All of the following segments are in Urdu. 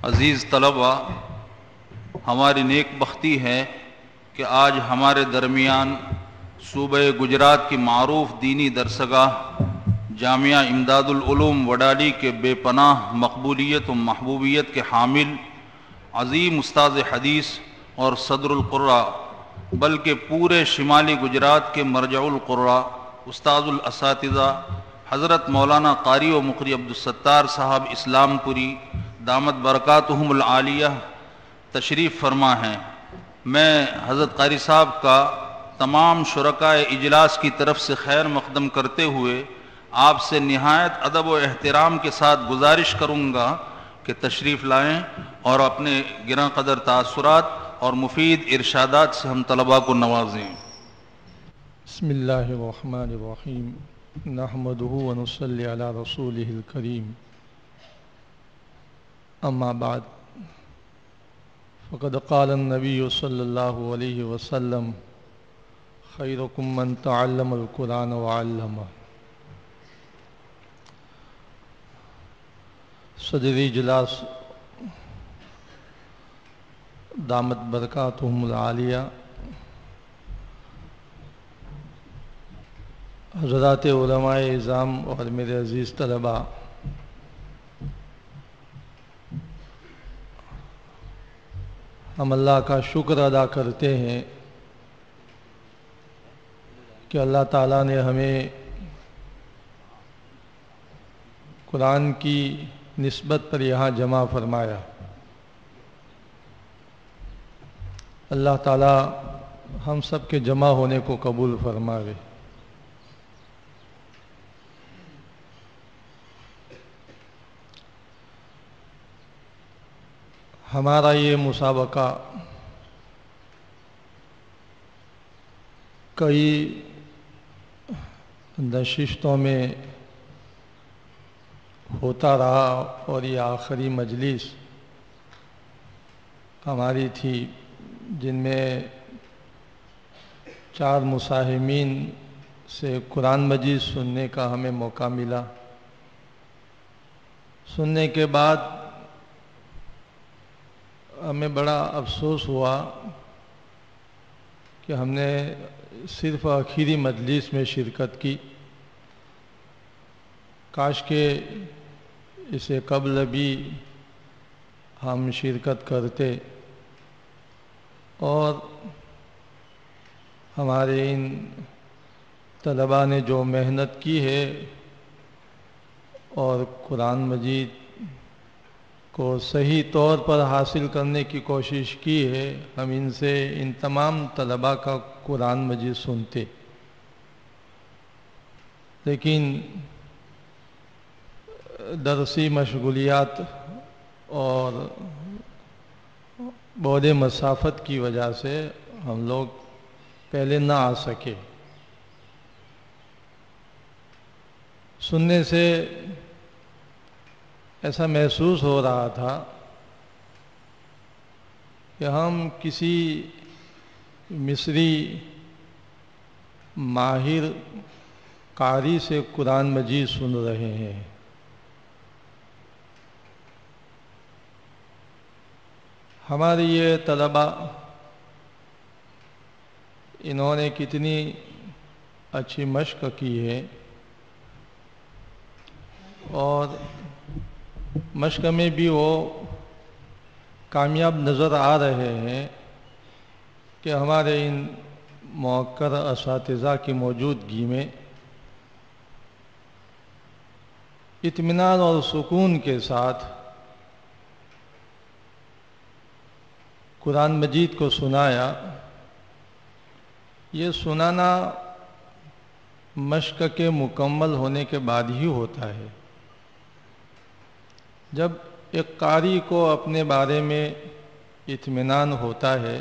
عزیز طلبہ، ہماری نیک بختی ہے کہ آج ہمارے درمیان صوبہ گجرات کی معروف دینی درسگاہ جامعہ امداد العلوم وڈالی کے بے پناہ مقبولیت و محبوبیت کے حامل عظیم استاذ حدیث اور صدر القراء، بلکہ پورے شمالی گجرات کے مرجع القراء، استاذ الاساتذہ حضرت مولانا قاری و مقری عبدالستار صاحب اسلام پوری دامت برکاتہم العالیہ تشریف فرما ہیں۔ میں حضرت قاری صاحب کا تمام شرکائے اجلاس کی طرف سے خیر مقدم کرتے ہوئے آپ سے نہایت ادب و احترام کے ساتھ گزارش کروں گا کہ تشریف لائیں اور اپنے گراں قدر تاثرات اور مفید ارشادات سے ہم طلباء کو نوازیں۔ بسم اللہ الرحمن الرحیم، نحمدہ ونصلی علی رسولہ الکریم، اما بعد، فقد قال النبی صلی اللہ علیہ وسلم خیرکم من تعلم القرآن وعلمہ۔ صدر اجلاس دامت برکاتہم العالیہ، حضرات علماء اعظام اور میرے عزیز طلباء، ہم اللہ کا شکر ادا کرتے ہیں کہ اللہ تعالیٰ نے ہمیں قرآن کی نسبت پر یہاں جمع فرمایا۔ اللہ تعالیٰ ہم سب کے جمع ہونے کو قبول فرمائے۔ ہمارا یہ مسابقہ کئی نشستوں میں ہوتا رہا اور یہ آخری مجلس ہماری تھی، جن میں 4 مساہمین سے قرآن مجید سننے کا ہمیں موقع ملا۔ سننے کے بعد ہمیں بڑا افسوس ہوا کہ ہم نے صرف آخری مجلس میں شرکت کی، کاش کہ اسے قبل بھی ہم شرکت کرتے اور ہمارے ان طلباء نے جو محنت کی ہے اور قرآن مجید کو صحیح طور پر حاصل کرنے کی کوشش کی ہے، ہم ان سے ان تمام طلباء کا قرآن مجید سنتے، لیکن درسی مشغولیات اور بعد مسافت کی وجہ سے ہم لوگ پہلے نہ آ سکے۔ سننے سے ایسا محسوس ہو رہا تھا کہ ہم کسی مصری ماہر قاری سے قرآن مجید سن رہے ہیں۔ ہمارے یہ طلباء، انہوں نے کتنی اچھی مشق کی ہے اور مشق میں بھی وہ کامیاب نظر آ رہے ہیں کہ ہمارے ان موقر اساتذہ کی موجودگی میں اطمینان اور سکون کے ساتھ قرآن مجید کو سنایا۔ یہ سنانا مشق کے مکمل ہونے کے بعد ہی ہوتا ہے۔ جب ایک قاری کو اپنے بارے میں اطمینان ہوتا ہے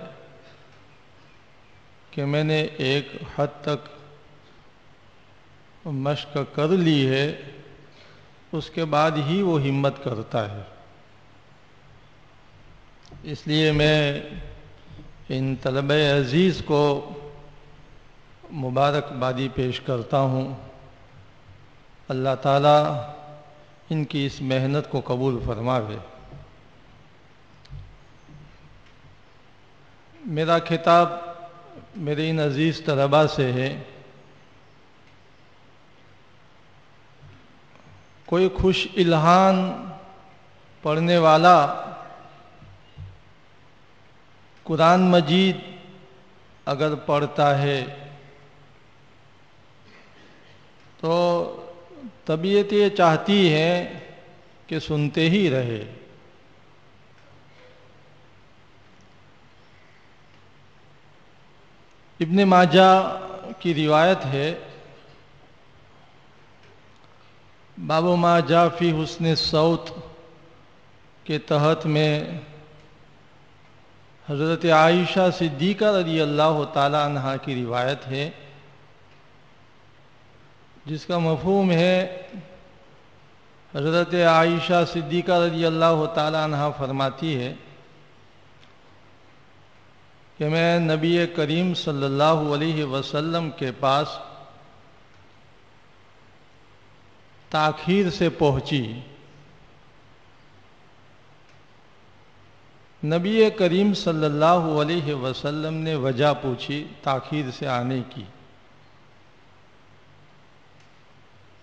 کہ میں نے ایک حد تک مشق کر لی ہے، اس کے بعد ہی وہ ہمت کرتا ہے۔ اس لیے میں ان طلبہ عزیز کو مبارکبادی پیش کرتا ہوں۔ اللہ تعالیٰ ان کی اس محنت کو قبول فرماوے۔ میرا خطاب میرے ان عزیز طلباء سے ہے. کوئی خوش الہان پڑھنے والا قرآن مجید اگر پڑھتا ہے تو طبیعت یہ چاہتی ہے کہ سنتے ہی رہے. ابن ماجہ کی روایت ہے، باب ما جاء فی حسن الصوت کے تحت میں حضرت عائشہ صدیقہ رضی اللہ تعالی عنہا کی روایت ہے، جس کا مفہوم ہے حضرت عائشہ صدیقہ رضی اللہ تعالی عنہا فرماتی ہے کہ میں نبی کریم صلی اللہ علیہ وسلم کے پاس تاخیر سے پہنچی. نبی کریم صلی اللہ علیہ وسلم نے وجہ پوچھی تاخیر سے آنے کی،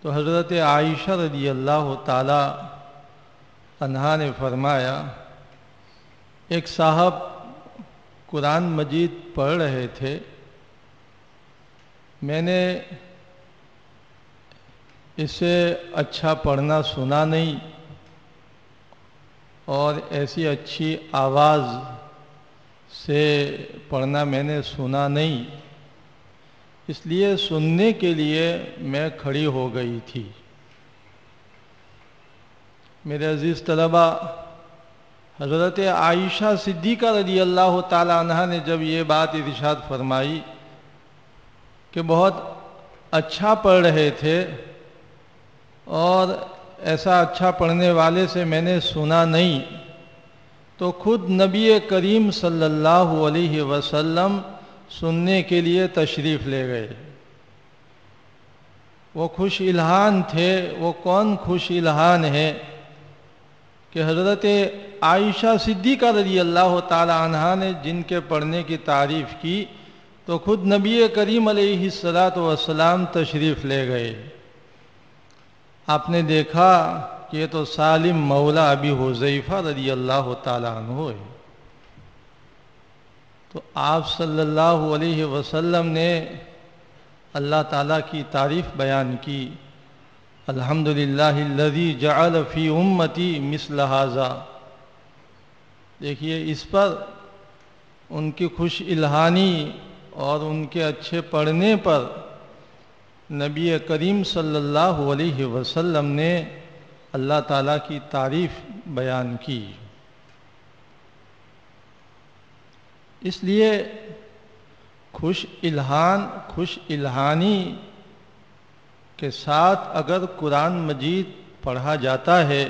تو حضرت عائشہ رضی اللہ تعالی عنہا نے فرمایا ایک صاحب قرآن مجید پڑھ رہے تھے، میں نے اسے اچھا پڑھنا سنا نہیں اور ایسی اچھی آواز سے پڑھنا میں نے سنا نہیں، اس لیے سننے کے لیے میں کھڑی ہو گئی تھی. میرے عزیز طلباء، حضرت عائشہ صدیقہ رضی اللہ تعالی عنہ نے جب یہ بات ارشاد فرمائی کہ بہت اچھا پڑھ رہے تھے اور ایسا اچھا پڑھنے والے سے میں نے سنا نہیں، تو خود نبی کریم صلی اللہ علیہ وسلم سننے کے لیے تشریف لے گئے. وہ خوش الہان تھے. وہ کون خوش الہان ہے کہ حضرت عائشہ صدیقہ رضی اللہ تعالی عنہا نے جن کے پڑھنے کی تعریف کی تو خود نبی کریم علیہ السلام تشریف لے گئے. آپ نے دیکھا کہ یہ تو سالم مولا ابی حذیفہ رضی اللہ تعالی عنہ ہے. تو آپ صلی اللہ علیہ وسلم نے اللہ تعالیٰ کی تعریف بیان کی، الحمدللہ الذی جعل فی امتی مثل ھذا. دیکھیے اس پر ان کی خوش الہانی اور ان کے اچھے پڑھنے پر نبی کریم صلی اللہ علیہ وسلم نے اللہ تعالیٰ کی تعریف بیان کی. اس لیے خوش الہانی کے ساتھ اگر قرآن مجید پڑھا جاتا ہے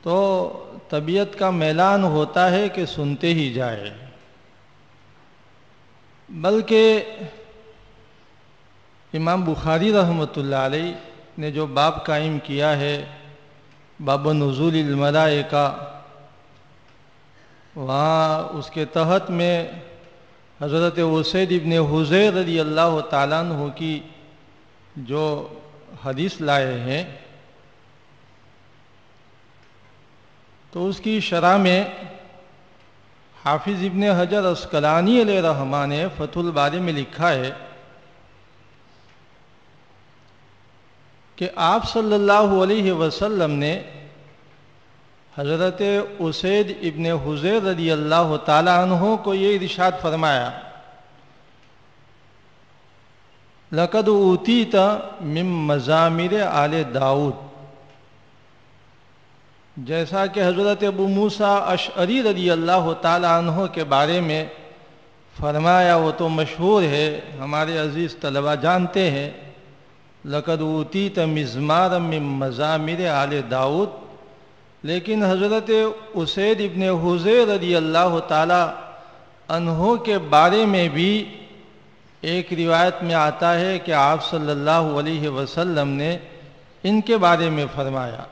تو طبیعت کا میلان ہوتا ہے کہ سنتے ہی جائے. بلکہ امام بخاری رحمۃ اللہ علیہ نے جو باب قائم کیا ہے باب نزول الملائکہ، وہاں اس کے تحت میں حضرت اسید ابن حضیر رضی اللہ تعالیٰ عنہ کی جو حدیث لائے ہیں تو اس کی شرح میں حافظ ابن حجر عسقلانی علیہ رحمہ نے فتح الباری میں لکھا ہے کہ آپ صلی اللہ علیہ وسلم نے حضرت اسید ابن حضیر رضی اللہ تعالی عنہ کو یہ ارشاد فرمایا، لقد اوتیت من مزامیر آل داؤد. جیسا کہ حضرت ابو موسیٰ اشعری رضی اللہ تعالی عنہ کے بارے میں فرمایا، وہ تو مشہور ہے، ہمارے عزیز طلبہ جانتے ہیں، لقد اوتیت مزمارا من مزامیر آل داؤد. لیکن حضرت اسید ابن حضیر رضی اللہ تعالی عنہ کے بارے میں بھی ایک روایت میں آتا ہے کہ آپ صلی اللہ علیہ وسلم نے ان کے بارے میں فرمایا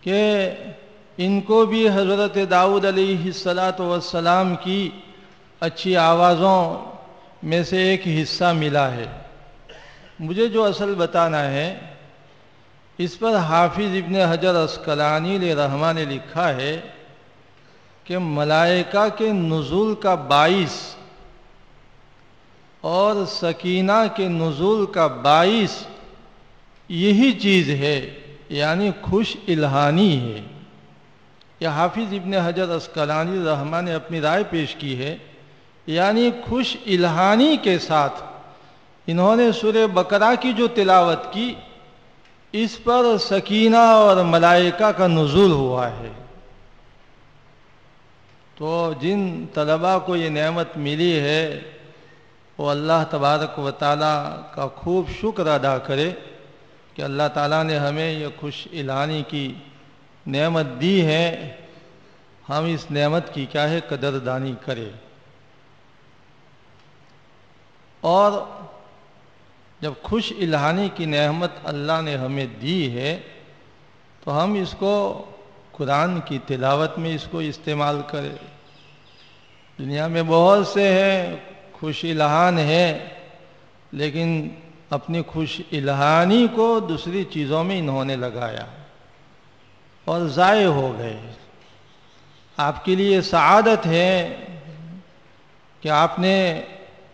کہ ان کو بھی حضرت داؤد علیہ السلام کی اچھی آوازوں میں سے ایک حصہ ملا ہے۔ مجھے جو اصل بتانا ہے، اس پر حافظ ابن حجر عسقلانی علیہ رحمہ نے لکھا ہے کہ ملائکہ کے نزول کا باعث اور سکینہ کے نزول کا باعث یہی چیز ہے، یعنی خوش الہانی ہے۔ یہ حافظ ابن حجر عسقلانی رحمہ نے اپنی رائے پیش کی ہے، یعنی خوش الہانی کے ساتھ انہوں نے سورہ بقرہ کی جو تلاوت کی، اس پر سکینہ اور ملائکہ کا نزول ہوا ہے۔ تو جن طلباء کو یہ نعمت ملی ہے وہ اللہ تبارک و تعالیٰ کا خوب شکر ادا کرے کہ اللہ تعالیٰ نے ہمیں یہ خوش الہانی کی نعمت دی ہے، ہم اس نعمت کی کیا ہے قدردانی کریں۔ اور جب خوش الہانی کی نعمت اللہ نے ہمیں دی ہے تو ہم اس کو قرآن کی تلاوت میں اس کو استعمال کریں۔ دنیا میں بہت سے ہیں خوش الہان ہیں، لیکن اپنی خوش الہانی کو دوسری چیزوں میں انہوں نے لگایا اور ضائع ہو گئے۔ آپ کے لیے سعادت ہے کہ آپ نے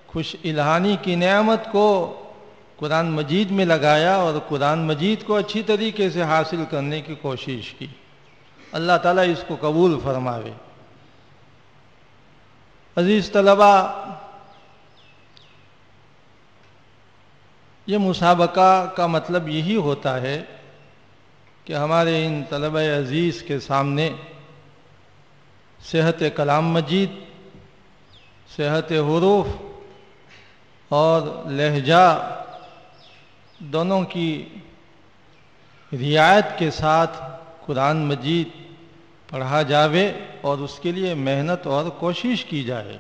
خوش الہانی کی نعمت کو قرآن مجید میں لگایا اور قرآن مجید کو اچھی طریقے سے حاصل کرنے کی کوشش کی۔ اللہ تعالیٰ اس کو قبول فرماوے۔ عزیز طلباء، یہ مسابقہ کا مطلب یہی ہوتا ہے کہ ہمارے ان طلبہ عزیز کے سامنے صحت کلام مجید، صحت حروف اور لہجہ دونوں کی رعایت کے ساتھ قرآن مجید پڑھا جاوے اور اس کے لیے محنت اور کوشش کی جائے۔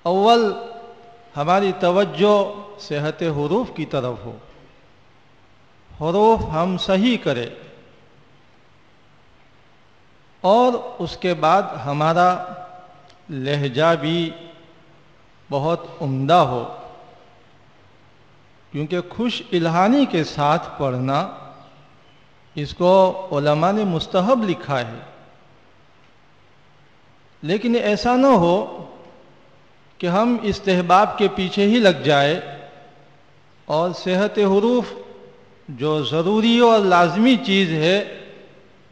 اول ہماری توجہ صحت حروف کی طرف ہو، حروف ہم صحیح کریں، اور اس کے بعد ہمارا لہجہ بھی بہت عمدہ ہو، کیونکہ خوش الہانی کے ساتھ پڑھنا اس کو علماء نے مستحب لکھا ہے۔ لیکن ایسا نہ ہو کہ ہم استحباب کے پیچھے ہی لگ جائے اور صحت حروف جو ضروری اور لازمی چیز ہے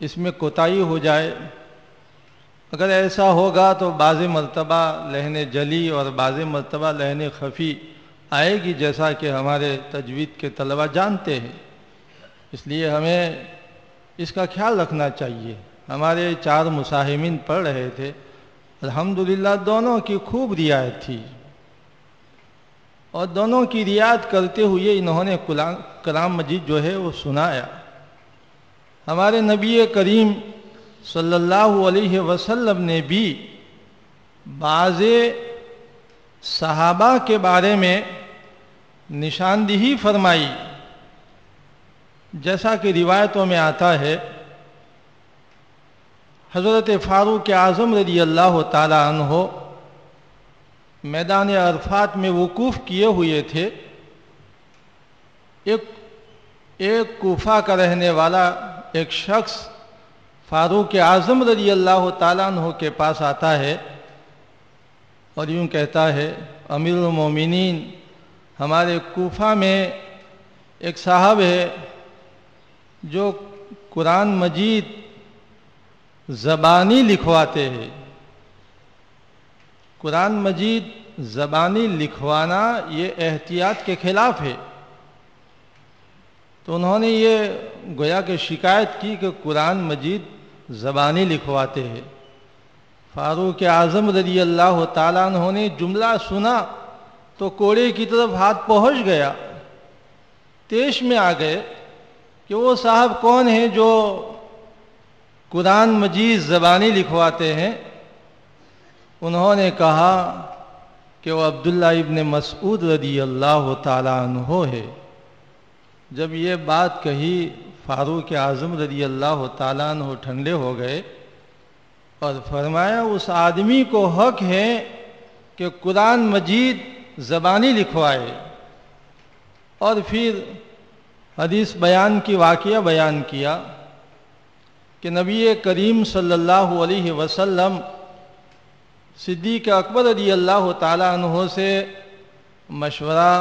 اس میں کوتاہی ہو جائے۔ اگر ایسا ہوگا تو بعض مرتبہ لحن جلی اور بعض مرتبہ لحن خفی آئے گی، جیسا کہ ہمارے تجوید کے طلبہ جانتے ہیں۔ اس لیے ہمیں اس کا خیال رکھنا چاہیے۔ ہمارے 4 مساہمین پڑھ رہے تھے، الحمدللہ دونوں کی خوب رعایت تھی، اور دونوں کی رعایت کرتے ہوئے انہوں نے کلام مجید جو ہے وہ سنایا۔ ہمارے نبی کریم صلی اللہ علیہ وسلم نے بھی بعض صحابہ کے بارے میں نشاندہی فرمائی، جیسا کہ روایتوں میں آتا ہے حضرت فاروق اعظم رضی اللہ تعالی عنہ میدان عرفات میں وقوف کیے ہوئے تھے۔ ایک کوفہ کا رہنے والا ایک شخص فاروق اعظم رضی اللہ تعالیٰ عنہ کے پاس آتا ہے اور یوں کہتا ہے، امیر المومنین، ہمارے کوفہ میں ایک صاحب ہے جو قرآن مجید زبانی لکھواتے ہیں۔ قرآن مجید زبانی لکھوانا یہ احتیاط کے خلاف ہے۔ تو انہوں نے یہ گویا کہ شکایت کی کہ قرآن مجید زبانی لکھواتے ہیں۔ فاروق اعظم رضی اللہ تعالیٰ عنہ نے جملہ سنا تو کوڑے کی طرف ہاتھ پہنچ گیا، تیش میں آ گئے کہ وہ صاحب کون ہیں جو قرآن مجید زبانی لکھواتے ہیں۔ انہوں نے کہا کہ وہ عبداللہ ابن مسعود رضی اللہ تعالیٰ عنہ ہے۔ جب یہ بات کہی فاروق اعظم رضی اللہ تعالیٰ عنہ ٹھنڈے ہو گئے اور فرمایا اس آدمی کو حق ہے کہ قرآن مجید زبانی لکھوائے، اور پھر حدیث بیان کی واقعہ بیان کیا کہ نبی کریم صلی اللہ علیہ وسلم صدیق اکبر رضی اللہ تعالیٰ عنہ سے مشورہ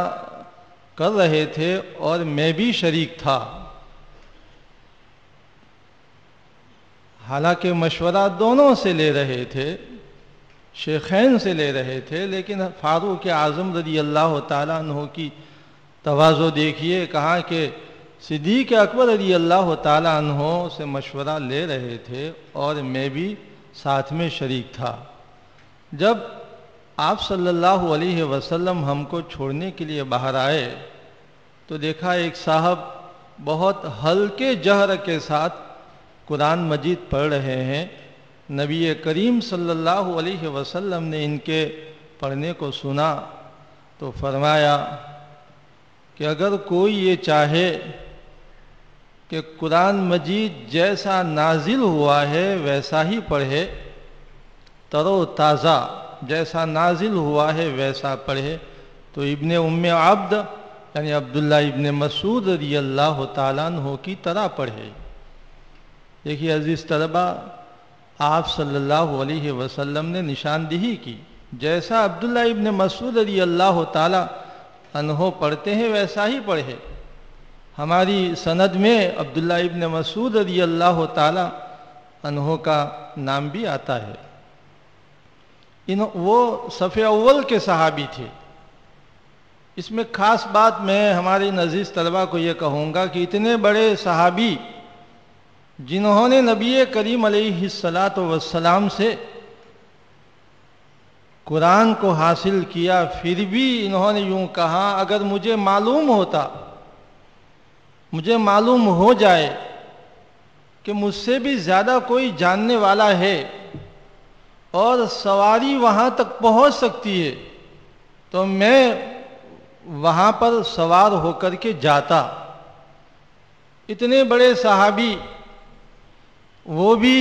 کر رہے تھے اور میں بھی شریک تھا۔ حالانکہ مشورہ دونوں سے لے رہے تھے، شیخین سے لے رہے تھے، لیکن فاروق اعظم رضی اللہ تعالیٰ عنہ کی تواضع دیکھیے، کہا کہ صدیق اکبر رضی اللہ تعالیٰ عنہ سے مشورہ لے رہے تھے اور میں بھی ساتھ میں شریک تھا۔ جب آپ صلی اللہ علیہ وسلم ہم کو چھوڑنے کے لیے باہر آئے تو دیکھا ایک صاحب بہت ہلکے جہر کے ساتھ قرآن مجید پڑھ رہے ہیں۔ نبی کریم صلی اللہ علیہ وسلم نے ان کے پڑھنے کو سنا تو فرمایا کہ اگر کوئی یہ چاہے کہ قرآن مجید جیسا نازل ہوا ہے ویسا ہی پڑھے، تر و تازہ جیسا نازل ہوا ہے ویسا پڑھے، تو ابن ام عبد یعنی عبداللہ ابن مسعود رضی اللہ تعالیٰ عنہ کی طرح پڑھے۔ دیکھیے عزیز طلبہ، آپ صلی اللہ علیہ وسلم نے نشاندہی کی، جیسا عبداللہ ابن مسعود رضی اللہ تعالیٰ عنہ پڑھتے ہیں ویسا ہی پڑھے۔ ہماری سند میں عبداللہ ابن مسعود رضی اللہ تعالیٰ عنہ کا نام بھی آتا ہے۔ وہ صف اول کے صحابی تھے۔ اس میں خاص بات میں ہمارے عزیز طلبہ کو یہ کہوں گا کہ اتنے بڑے صحابی جنہوں نے نبی کریم علیہ السلام سے قرآن کو حاصل کیا، پھر بھی انہوں نے یوں کہا اگر مجھے معلوم ہو جائے کہ مجھ سے بھی زیادہ کوئی جاننے والا ہے اور سواری وہاں تک پہنچ سکتی ہے تو میں وہاں پر سوار ہو کر کے جاتا۔ اتنے بڑے صحابی وہ بھی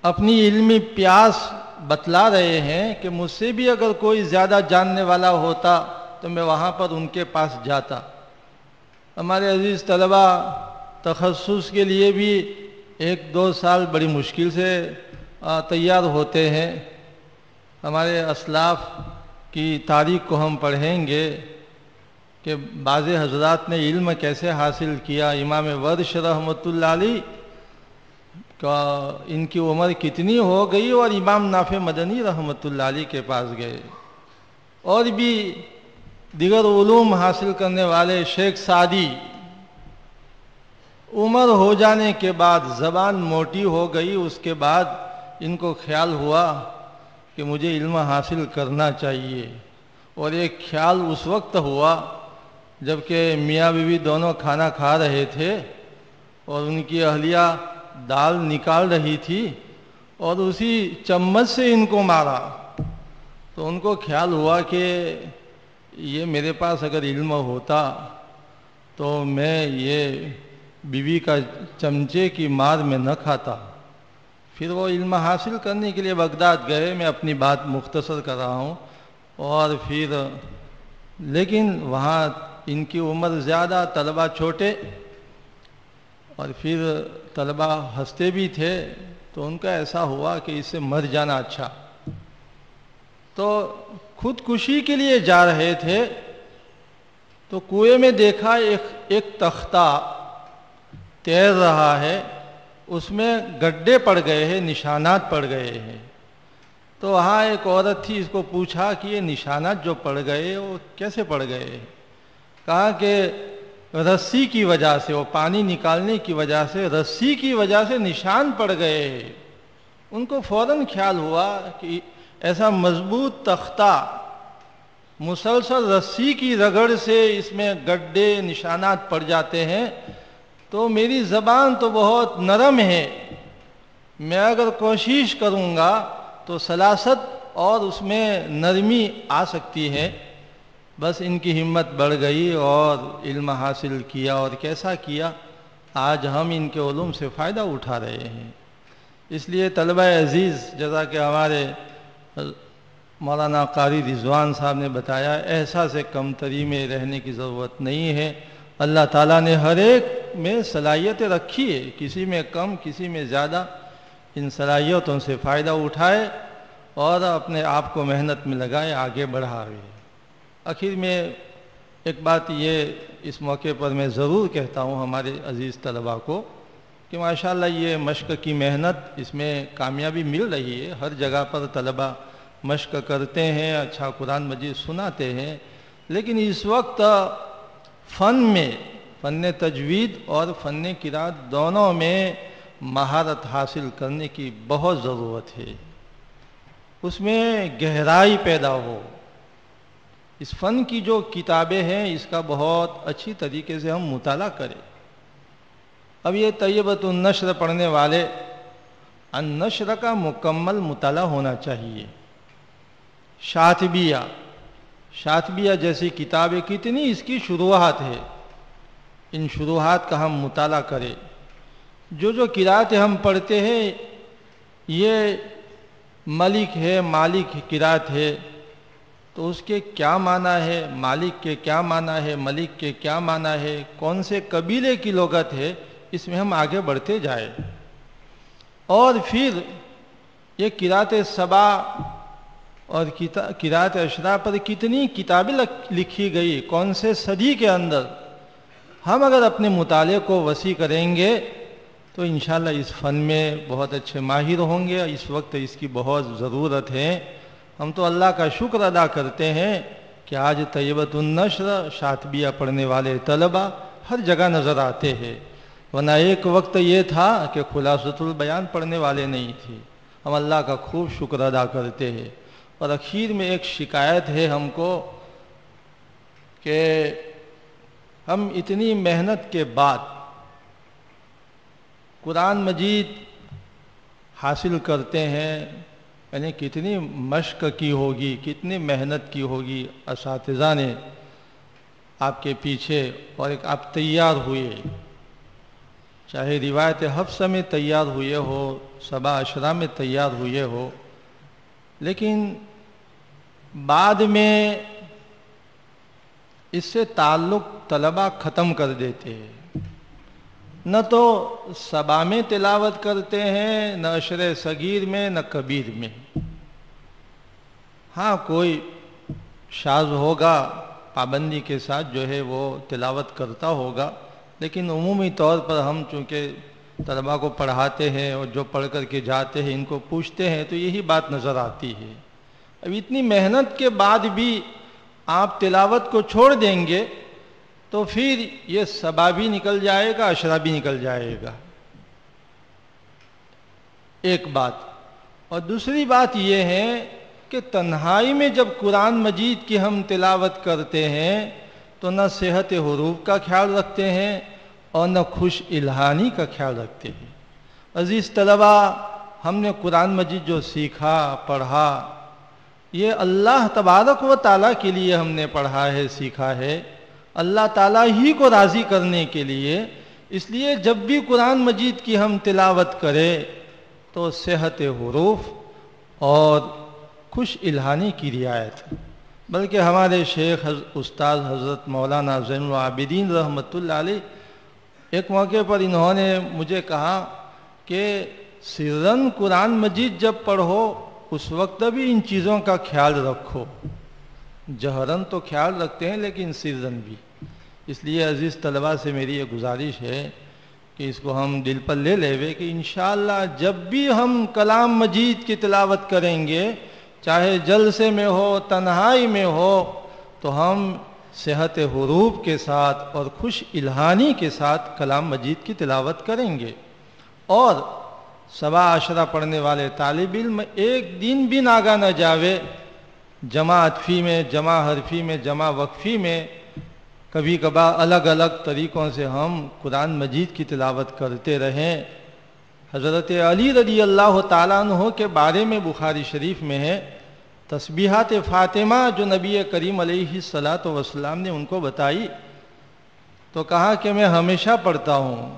اپنی علمی پیاس بتلا رہے ہیں کہ مجھ سے بھی اگر کوئی زیادہ جاننے والا ہوتا تو میں وہاں پر ان کے پاس جاتا۔ ہمارے عزیز طلبہ تخصص کے لیے بھی 1-2 سال بڑی مشکل سے تیار ہوتے ہیں۔ ہمارے اسلاف کی تاریخ کو ہم پڑھیں گے کہ بعض حضرات نے علم کیسے حاصل کیا۔ امام ورش رحمۃ اللہ علیہ کا ان کی عمر کتنی ہو گئی اور امام نافع مدنی رحمۃ اللہ علیہ کے پاس گئے، اور بھی دیگر علوم حاصل کرنے والے شیخ سعدی، عمر ہو جانے کے بعد زبان موٹی ہو گئی، اس کے بعد ان کو خیال ہوا کہ مجھے علم حاصل کرنا چاہیے، اور ایک خیال اس وقت ہوا جبکہ میاں بیوی دونوں کھانا کھا رہے تھے اور ان کی اہلیہ دال نکال رہی تھی اور اسی چمچ سے ان کو مارا، تو ان کو خیال ہوا کہ یہ میرے پاس اگر علم ہوتا تو میں یہ بیوی کا چمچے کی مار میں نہ کھاتا۔ پھر وہ علم حاصل کرنے کے لیے بغداد گئے۔ میں اپنی بات مختصر کر رہا ہوں، اور پھر لیکن وہاں ان کی عمر زیادہ، طلبہ چھوٹے، اور پھر طلبہ ہنستے بھی تھے، تو ان کا ایسا ہوا کہ اس سے مر جانا اچھا۔ تو خودکشی کے لیے جا رہے تھے تو کنویں میں دیکھا ایک تختہ تیر رہا ہے، اس میں گڈھے پڑ گئے ہیں، نشانات پڑ گئے ہیں۔ تو وہاں ایک عورت تھی، اس کو پوچھا کہ یہ نشانات جو پڑ گئے وہ کیسے پڑ گئے؟ کہا کہ رسی کی وجہ سے، وہ پانی نکالنے کی وجہ سے، رسی کی وجہ سے نشان پڑ گئے ہیں۔ ان کو فوراً خیال ہوا کہ ایسا مضبوط تختہ مسلسل رسی کی رگڑ سے اس میں گڈھے نشانات پڑ جاتے ہیں، تو میری زبان تو بہت نرم ہے، میں اگر کوشش کروں گا تو سلاست اور اس میں نرمی آ سکتی ہے۔ بس ان کی ہمت بڑھ گئی اور علم حاصل کیا، اور کیسا کیا؟ آج ہم ان کے علوم سے فائدہ اٹھا رہے ہیں۔ اس لیے طلبہ عزیز، جیسا کہ ہمارے مولانا قاری رضوان صاحب نے بتایا، احساس کمتری میں رہنے کی ضرورت نہیں ہے۔ اللہ تعالیٰ نے ہر ایک میں صلاحیتیں رکھی ہے، کسی میں کم کسی میں زیادہ، ان صلاحیتوں سے فائدہ اٹھائے اور اپنے آپ کو محنت میں لگائے، آگے بڑھائے۔ آخر میں ایک بات یہ اس موقع پر میں ضرور کہتا ہوں ہمارے عزیز طلباء کو کہ ماشاءاللہ یہ مشق کی محنت، اس میں کامیابی مل رہی ہے۔ ہر جگہ پر طلباء مشق کرتے ہیں، اچھا قرآن مجید سناتے ہیں، لیکن اس وقت فن میں، فن تجوید اور فن قرات دونوں میں مہارت حاصل کرنے کی بہت ضرورت ہے۔ اس میں گہرائی پیدا ہو۔ اس فن کی جو کتابیں ہیں اس کا بہت اچھی طریقے سے ہم مطالعہ کریں۔ اب یہ طیبۃ النشر پڑھنے والے، النشر کا مکمل مطالعہ ہونا چاہیے۔ شاطبیہ جیسی کتابیں کتنی اس کی شروحات ہے، ان شروحات کا ہم مطالعہ کریں۔ جو قراتیں ہم پڑھتے ہیں یہ ملک ہے، مالک قرات ہے، تو اس کے کیا معنی ہے، مالک کے کیا معنی ہے، ملک کے کیا معنی ہے، کون سے قبیلے کی لغت ہے، اس میں ہم آگے بڑھتے جائیں۔ اور پھر یہ قرات سبع اور قرات اشرا پر کتنی کتابیں لکھی گئی، کون سے صدی کے اندر، ہم اگر اپنے مطالعے کو وسیع کریں گے تو انشاءاللہ اس فن میں بہت اچھے ماہر ہوں گے۔ اس وقت اس کی بہت ضرورت ہے۔ ہم تو اللہ کا شکر ادا کرتے ہیں کہ آج طیبۃ النشر، شاطبیہ پڑھنے والے طلباء ہر جگہ نظر آتے ہیں، ورنہ ایک وقت یہ تھا کہ خلاصۃ البیان پڑھنے والے نہیں تھے۔ ہم اللہ کا خوب شکر ادا کرتے ہیں۔ اور اخیر میں ایک شکایت ہے ہم کو کہ ہم اتنی محنت کے بعد قرآن مجید حاصل کرتے ہیں، یعنی کتنی مشق کی ہوگی، کتنی محنت کی ہوگی اساتذہ نے آپ کے پیچھے، اور ایک آپ تیار ہوئے، چاہے روایت حفصہ میں تیار ہوئے ہو، سبع اشرا میں تیار ہوئے ہو، لیکن بعد میں اس سے تعلق طلباء ختم کر دیتے ہیں۔ نہ تو سبع میں تلاوت کرتے ہیں، نہ عشر صغیر میں، نہ کبیر میں۔ ہاں کوئی شاذ ہوگا پابندی کے ساتھ جو ہے وہ تلاوت کرتا ہوگا، لیکن عمومی طور پر ہم چونکہ طلباء کو پڑھاتے ہیں اور جو پڑھ کر کے جاتے ہیں ان کو پوچھتے ہیں تو یہی بات نظر آتی ہے۔ اب اتنی محنت کے بعد بھی آپ تلاوت کو چھوڑ دیں گے تو پھر یہ سبع بھی نکل جائے گا، اشرا بھی نکل جائے گا، ایک بات۔ اور دوسری بات یہ ہے کہ تنہائی میں جب قرآن مجید کی ہم تلاوت کرتے ہیں تو نہ صحت حروف کا خیال رکھتے ہیں اور نہ خوش الہانی کا خیال رکھتے ہیں۔ عزیز طلباء، ہم نے قرآن مجید جو سیکھا، پڑھا، یہ اللہ تبارک و تعالیٰ کے لیے ہم نے پڑھا ہے، سیکھا ہے، اللہ تعالیٰ ہی کو راضی کرنے کے لیے۔ اس لیے جب بھی قرآن مجید کی ہم تلاوت کریں تو صحت حروف اور خوش الہانی کی رعایت۔ بلکہ ہمارے شیخ استاد حضرت مولانا زین العابدین رحمۃ اللہ علیہ ایک موقع پر انہوں نے مجھے کہا کہ سرن قرآن مجید جب پڑھو اس وقت بھی ان چیزوں کا خیال رکھو۔ جہرن تو خیال رکھتے ہیں لیکن سرن بھی۔ اس لیے عزیز طلباء سے میری یہ گزارش ہے کہ اس کو ہم دل پر لے لے کہ انشاءاللہ جب بھی ہم کلام مجید کی تلاوت کریں گے، چاہے جلسے میں ہو، تنہائی میں ہو، تو ہم صحت حروف کے ساتھ اور خوش الہانی کے ساتھ کلام مجید کی تلاوت کریں گے۔ اور سبع اشرا پڑھنے والے طالب علم ایک دن بھی ناگا نہ جاوے، جمع عطفی میں، جمع حرفی میں، جمع وقفی میں، کبھی کبھار الگ الگ طریقوں سے ہم قرآن مجید کی تلاوت کرتے رہیں۔ حضرت علی رضی اللہ تعالیٰ عنہ کے بارے میں بخاری شریف میں ہے، تسبیحات فاطمہ جو نبی کریم علیہ الصلاۃ والسلام نے ان کو بتائی تو کہا کہ میں ہمیشہ پڑھتا ہوں،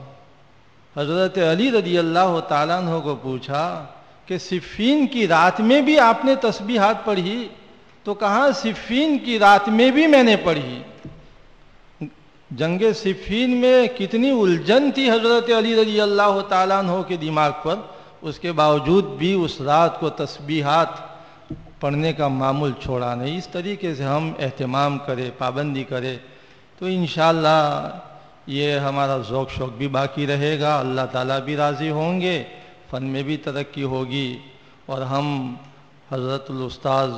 حضرت علی رضی اللہ تعالیٰ عنہ کو پوچھا کہ صفین کی رات میں بھی آپ نے تسبیحات پڑھی؟ تو کہا صفین کی رات میں بھی میں نے پڑھی۔ جنگ صفین میں کتنی الجھن تھی حضرت علی رضی اللہ تعالیٰ عنہ کے دماغ پر، اس کے باوجود بھی اس رات کو تسبیحات پڑھنے کا معمول چھوڑا نہیں۔ اس طریقے سے ہم اہتمام کریں، پابندی کریں تو انشاءاللہ یہ ہمارا ذوق شوق بھی باقی رہے گا، اللہ تعالیٰ بھی راضی ہوں گے، فن میں بھی ترقی ہوگی، اور ہم حضرت الاستاذ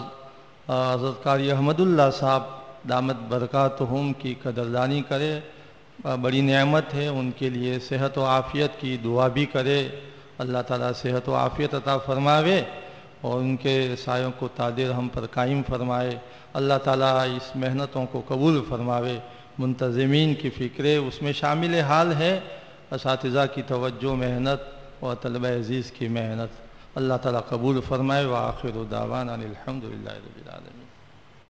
حضرت قاری احمد اللہ صاحب دامت برکاتہم کی قدردانی کرے، بڑی نعمت ہے، ان کے لیے صحت و عافیت کی دعا بھی کرے، اللہ تعالیٰ صحت و عافیت عطا فرماوے اور ان کے سایوں کو تادر ہم پر قائم فرمائے، اللہ تعالیٰ اس محنتوں کو قبول فرماوے۔ منتظمین کی فکرے اس میں شامل حال ہے، اساتذہ کی توجہ، محنت اور طلبہ عزیز کی محنت، اللہ تعالیٰ قبول فرمائے۔ وآخر دعوانا الحمدللہ رب العالمین۔